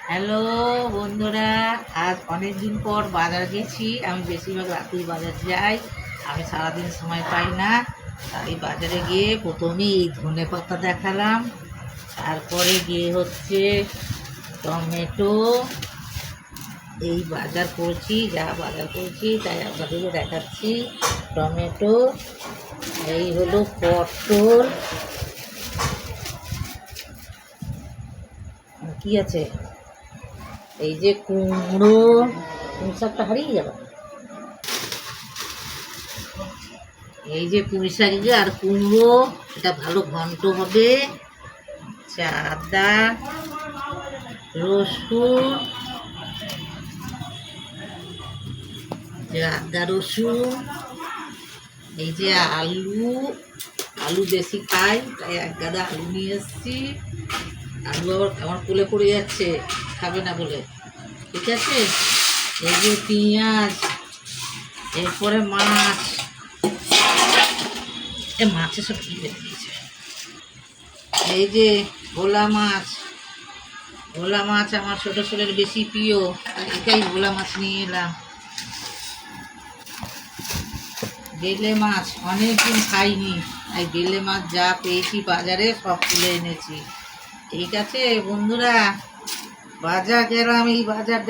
Hello বন্ধুরা, আজ অনেক দিন পর বাজার গেছি। আমি বেশিরভাগ রাতেই বাজার যাই, আমি সারাদিন সময় পাই না। তাই বাজারে গিয়ে প্রথমেই এই ধনে পাতা দেখালাম, তারপরে গিয়ে হচ্ছে টমেটো। এই বাজার করছি, যা বাজার করছি তাই আপনাদেরকে দেখাচ্ছি। টমেটো, এই হলো পটল, কি আছে, এই যে কুমড়ো, পুঁই শাকটা হারিয়ে যাবে, এই যে পুঁই শাক আর কুমড়ো, এটা ভালো ঘন্ট হবে। আদা, রসুন, আদা রসুন, এই যে আলু, আলু বেশি খাই তাই এক গাদা আলু নিয়ে এসেছি। আলু আবার আমার কোলে পড়ে যাচ্ছে, খাবে না বলে, ঠিক আছে। এই যে পেঁয়াজ, এরপরে মাছ, মাছের সব কি দিয়েছে, এই যে ভোলা মাছ। ভোলা মাছ আমার ছোটো ছোটোর বেশি প্রিয়, এটাই ভোলা মাছ নিয়ে এলাম। বেলে মাছ অনেকদিন খাইনি, তাই বেলে মাছ যা পেয়েছি বাজারে সব তুলে এনেছি। ঠিক আছে বন্ধুরা, বাজার গেলাম, এই বাজার